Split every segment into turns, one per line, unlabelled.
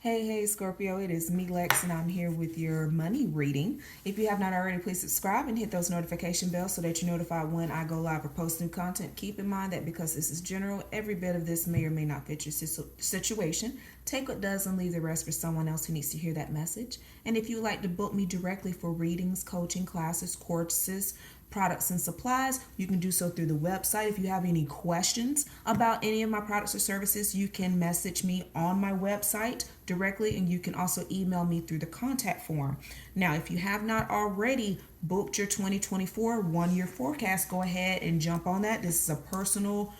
Hey, Scorpio, it is me, Lex, and I'm here with your money reading. If you have not already, please subscribe and hit those notification bells so that you're notified when I go live or post new content. Keep in mind that because this is general, every bit of this may or may not fit your situation. Take what does and leave the rest for someone else who needs to hear that message. And if you'd like to book me directly for readings, coaching, classes, courses, products and supplies, you can do so through the website. If you have any questions about any of my products or services, you can message me on my website directly, and you can also email me through the contact form. Now, if you have not already booked your 2024 one-year forecast, go ahead and jump on that. This is a personal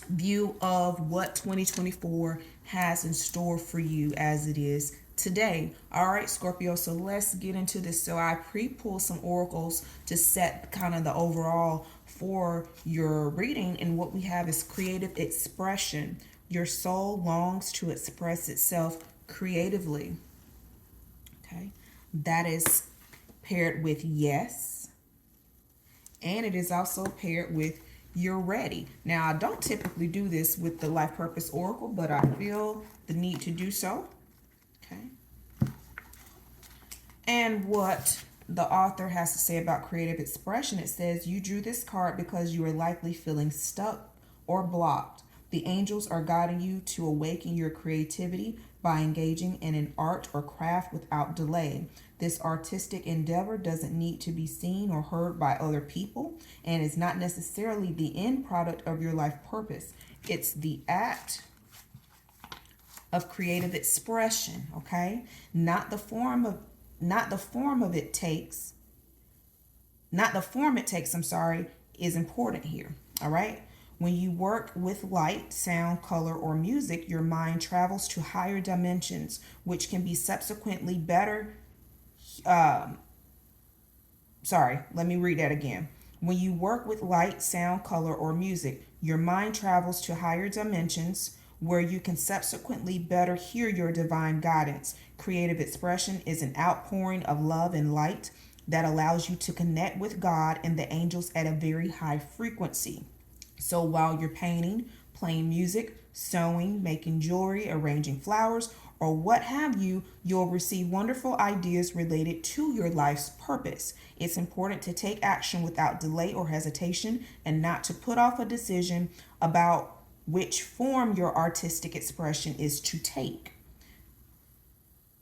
view of what 2024 has in store for you as it is today. All right, Scorpio, so let's get into this. So I pre-pulled some oracles to set kind of the overall for your reading, and what we have is creative expression. Your soul longs to express itself creatively. Okay, that is paired with yes, and it is also paired with you're ready. Now, I don't typically do this with the Life Purpose Oracle, but I feel the need to do so. Okay. And what the author has to say about creative expression, it says, you drew this card because you are likely feeling stuck or blocked. The angels are guiding you to awaken your creativity by engaging in an art or craft without delay. This artistic endeavor doesn't need to be seen or heard by other people and is not necessarily the end product of your life purpose. It's the act of creative expression, okay? Not the form it takes, is important here, all right? When you work with light, sound, color, or music, your mind travels to higher dimensions, which can be subsequently better. Let me read that again. When you work with light, sound, color, or music, your mind travels to higher dimensions where you can subsequently better hear your divine guidance. Creative expression is an outpouring of love and light that allows you to connect with God and the angels at a very high frequency. So while you're painting, playing music, sewing, making jewelry, arranging flowers, or what have you, you'll receive wonderful ideas related to your life's purpose. It's important to take action without delay or hesitation and not to put off a decision about which form your artistic expression is to take.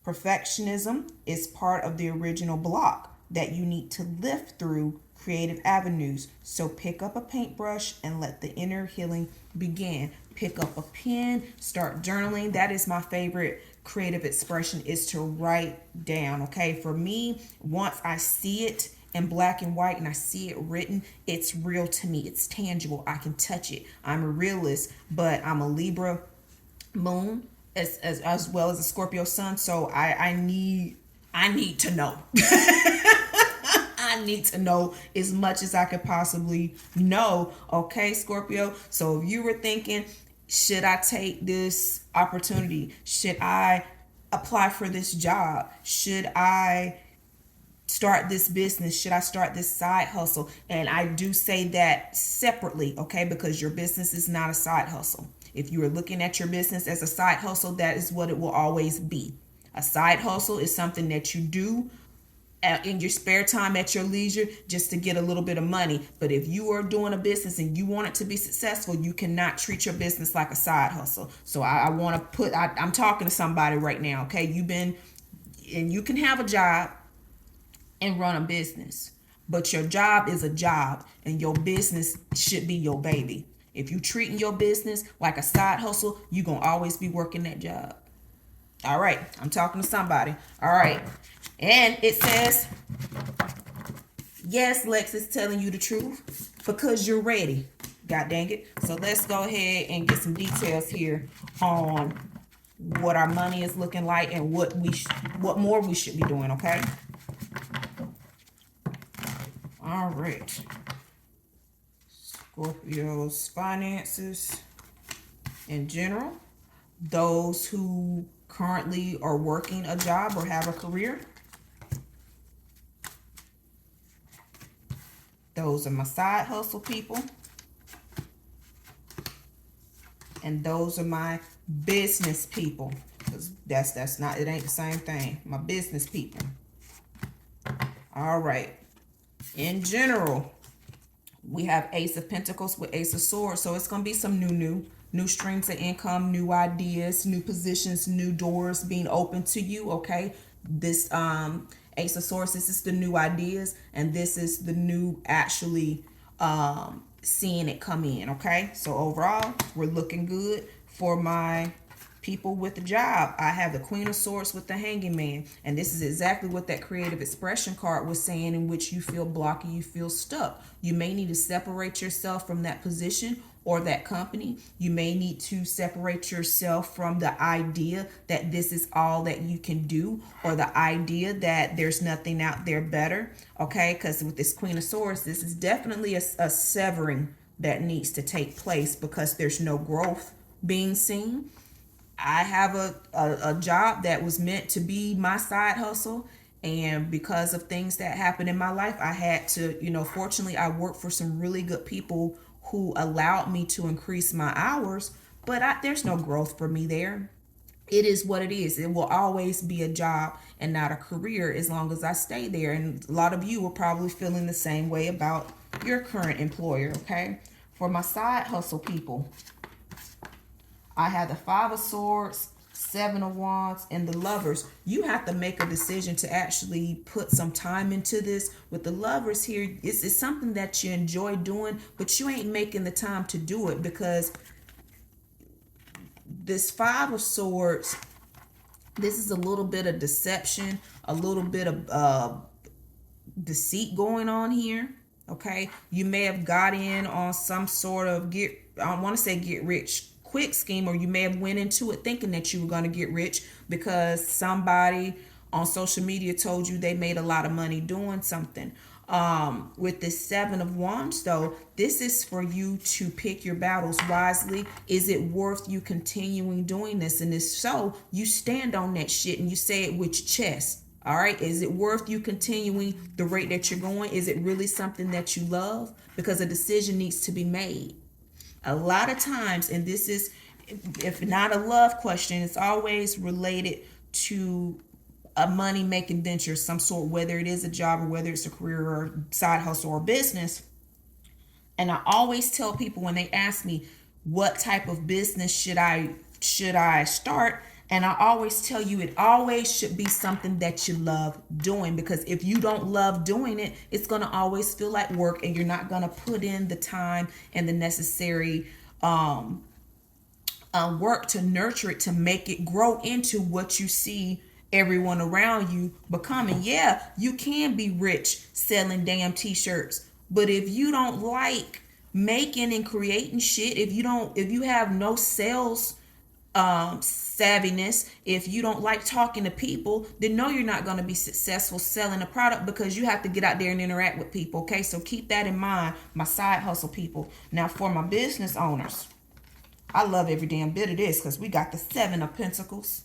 Perfectionism is part of the original block that you need to lift through creative avenues. So pick up a paintbrush and let the inner healing begin. Pick up a pen, start journaling. That is my favorite creative expression, is to write down. Okay, for me, once I see it in black and white and I see it written, it's real to me. It's tangible. I can touch it. I'm a realist, but I'm a Libra moon as well as a Scorpio sun. So I need to know. I need to know as much as I could possibly know. Okay, Scorpio. So if you were thinking, should I take this opportunity? Should I apply for this job? Should I start this business? Should I start this side hustle? And I do say that separately, okay, because your business is not a side hustle. If you are looking at your business as a side hustle, that is what it will always be. A side hustle is something that you do in your spare time at your leisure just to get a little bit of money. But if you are doing a business and you want it to be successful, you cannot treat your business like a side hustle. So I want to put, I'm talking to somebody right now, okay? You can have a job and run a business, but your job is a job and your business should be your baby. If you treating your business like a side hustle, you're going to always be working that job. All right, I'm talking to somebody. All right. And it says, yes, Lex is telling you the truth because you're ready. God dang it. So let's go ahead and get some details here on what our money is looking like and what more we should be doing, okay? All right. Scorpio's finances in general. Those who currently are working a job or have a career. Those are my side hustle people. And those are my business people, because that's not, it ain't the same thing. My business people. All right. In general, we have Ace of Pentacles with Ace of Swords. So it's going to be some new streams of income, new ideas, new positions, new doors being open to you. Okay. This Ace of Swords, this is the new ideas, and this is the new actually seeing it come in. Okay. So overall, we're looking good for my people with the job. I have the Queen of Swords with the Hanging Man, and this is exactly what that creative expression card was saying, in which you feel blocky, you feel stuck. You may need to separate yourself from that position or that company. You may need to separate yourself from the idea that this is all that you can do, or the idea that there's nothing out there better. Okay, because with this Queen of Swords, this is definitely a severing that needs to take place, because there's no growth being seen. I have a job that was meant to be my side hustle, and because of things that happened in my life, I had to, fortunately I worked for some really good people who allowed me to increase my hours, but there's no growth for me there. It is what it is. It will always be a job and not a career as long as I stay there. And a lot of you are probably feeling the same way about your current employer. Okay. For my side hustle people, I have the Five of Swords, Seven of Wands, and the Lovers. You have to make a decision to actually put some time into this. With the Lovers here, it's something that you enjoy doing, but you ain't making the time to do it, because this Five of Swords, this is a little bit of deception, a little bit of deceit going on here. Okay, you may have got in on some sort of get rich quick scheme, or you may have went into it thinking that you were going to get rich because somebody on social media told you they made a lot of money doing something. With this Seven of Wands, though, this is for you to pick your battles wisely. Is it worth you continuing doing this? And if so, you stand on that shit and you say it with your chest. All right. Is it worth you continuing the rate that you're going? Is it really something that you love? Because a decision needs to be made. A lot of times, and this is, if not a love question, it's always related to a money-making venture of some sort, whether it is a job or whether it's a career or side hustle or business. And I always tell people when they ask me what type of business should I start, and I always tell you it always should be something that you love doing, because if you don't love doing it, it's going to always feel like work, and you're not going to put in the time and the necessary work to nurture it, to make it grow into what you see everyone around you becoming. Yeah, you can be rich selling damn t-shirts, but if you don't like making and creating shit, if you have no sales savviness, if you don't like talking to people, then no, you're not going to be successful selling a product, because you have to get out there and interact with people. Okay, so keep that in mind, my side hustle people. Now for my business owners, I love every damn bit of this, because we got the Seven of Pentacles.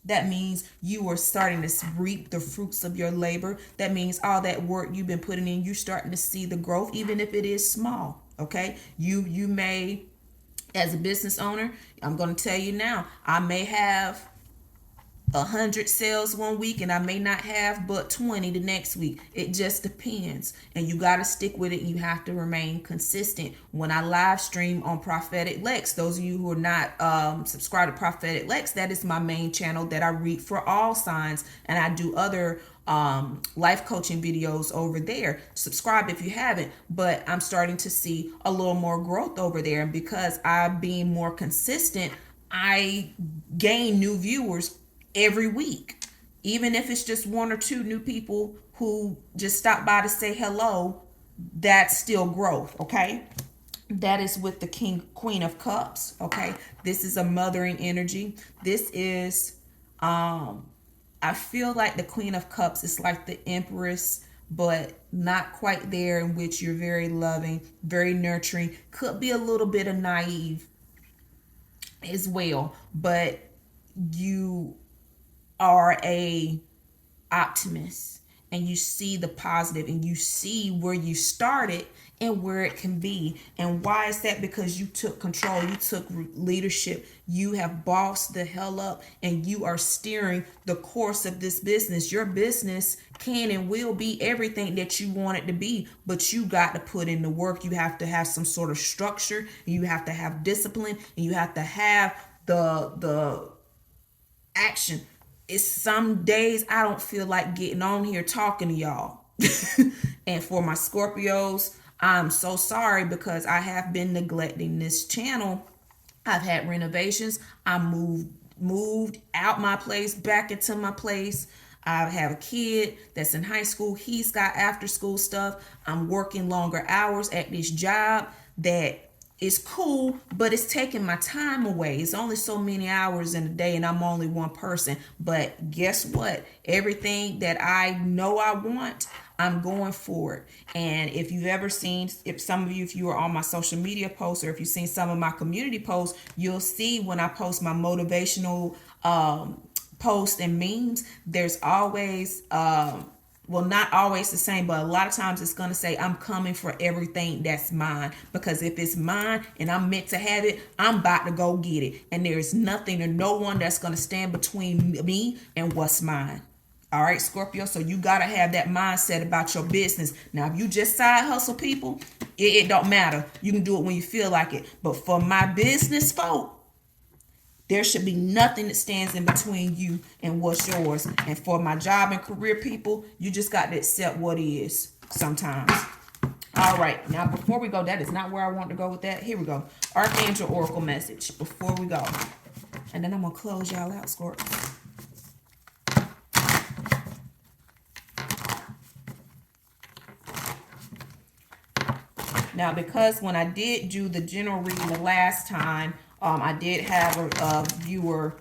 That means you are starting to reap the fruits of your labor. That means all that work you've been putting in, you're starting to see the growth, even if it is small. Okay, you may, as a business owner, I'm going to tell you now, I may have 100 sales one week and I may not have but 20 the next week. It just depends, and you got to stick with it, and you have to remain consistent. When I live stream on Prophetic Lex, those of you who are not subscribed to Prophetic Lex, that is my main channel that I read for all signs, and I do other life coaching videos over there. Subscribe if you haven't. But I'm starting to see a little more growth over there, and because I'm being more consistent, I gain new viewers every week. Even if it's just one or two new people who just stop by to say hello, that's still growth. Okay, that is with the Queen of Cups. Okay, this is a mothering energy. This is I feel like the Queen of Cups is like the Empress, but not quite there, in which you're very loving, very nurturing, could be a little bit of naive as well, but you are a optimist, and you see the positive, and you see where you started and where it can be. And why is that? Because you took control, you took leadership, you have bossed the hell up, and you are steering the course of this business. Your business can and will be everything that you want it to be, but you got to put in the work. You have to have some sort of structure, you have to have discipline, and you have to have the action. It's some days I don't feel like getting on here talking to y'all. And for my Scorpios, I'm so sorry, because I have been neglecting this channel. I've had renovations. I moved out my place back into my place. I have a kid that's in high school. He's got after school stuff. I'm working longer hours at this job that is cool, but it's taking my time away. It's only so many hours in a day, and I'm only one person. But guess what? Everything that I know I want, I'm going for it. And if you've ever seen, if you are on my social media posts, or if you've seen some of my community posts, you'll see when I post my motivational posts and memes, there's always well, not always the same, but a lot of times it's going to say, I'm coming for everything that's mine. Because if it's mine and I'm meant to have it, I'm about to go get it. And there's nothing or no one that's going to stand between me and what's mine. All right, Scorpio. So you got to have that mindset about your business. Now, if you just side hustle people, it don't matter. You can do it when you feel like it. But for my business folk, there should be nothing that stands in between you and what's yours. And for my job and career people, you just got to accept what is sometimes. All right. Now, before we go, that is not where I want to go with that. Here we go. Archangel Oracle message before we go. And then I'm going to close y'all out, Scorpio. Now, because when I did do the general reading the last time, I did have a viewer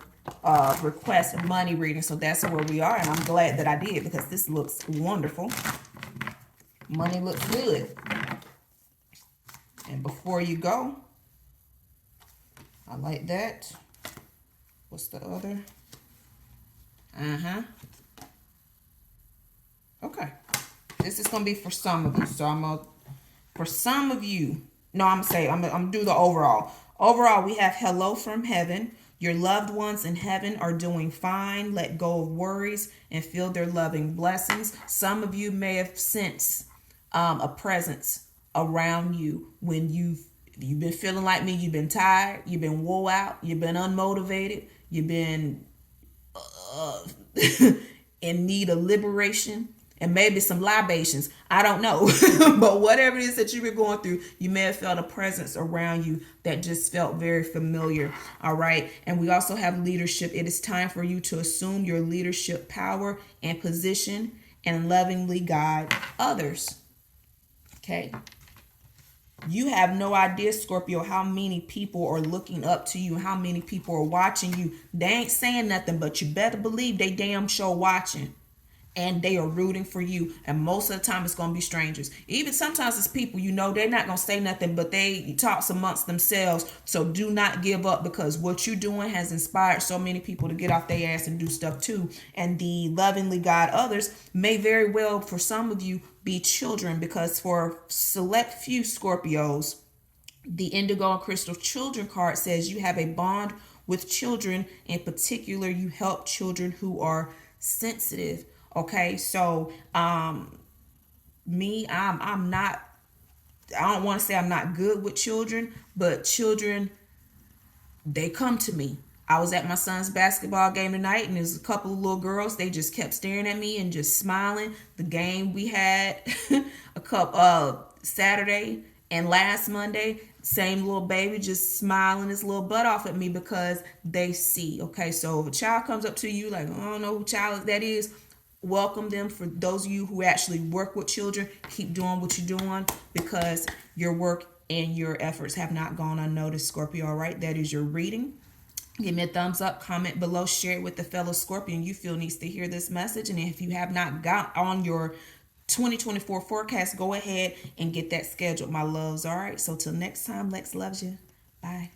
request a money reading. So that's where we are. And I'm glad that I did, because this looks wonderful. Money looks good. And before you go, I like that. What's the other? Okay. This is going to be for some of you. So I'm going to, for some of you, no, I'm going to do the overall. Overall, we have hello from heaven. Your loved ones in heaven are doing fine. Let go of worries and feel their loving blessings. Some of you may have sensed a presence around you when you've been feeling like me. You've been tired. You've been wore out. You've been unmotivated. You've been in need of liberation. And maybe some libations. I don't know. But whatever it is that you've been going through, you may have felt a presence around you that just felt very familiar. All right. And we also have leadership. It is time for you to assume your leadership power and position and lovingly guide others. Okay. You have no idea, Scorpio, how many people are looking up to you, how many people are watching you. They ain't saying nothing, but you better believe they damn sure watching. And they are rooting for you. And most of the time it's going to be strangers. Even sometimes it's people, you know, they're not going to say nothing, but they talk amongst themselves. So do not give up, because what you're doing has inspired so many people to get off their ass and do stuff too. And the lovingly guide others may very well, for some of you, be children, because for select few Scorpios, the Indigo and Crystal Children card says you have a bond with children. In particular, you help children who are sensitive. Okay, so me, I'm not, I don't want to say I'm not good with children, but children, they come to me. I was at my son's basketball game tonight, and there's a couple of little girls. They just kept staring at me and just smiling. The game we had a couple Saturday and last Monday, same little baby just smiling his little butt off at me, because they see. Okay, so if a child comes up to you like, I don't know who child that is, welcome them. For those of you who actually work with children, keep doing what you're doing, because your work and your efforts have not gone unnoticed, Scorpio. All right, that is your reading. Give me a thumbs up, comment below, share it with the fellow Scorpion you feel needs to hear this message. And if you have not got on your 2024 forecast, go ahead and get that scheduled, my loves. All right, so till next time, Lex loves you. Bye.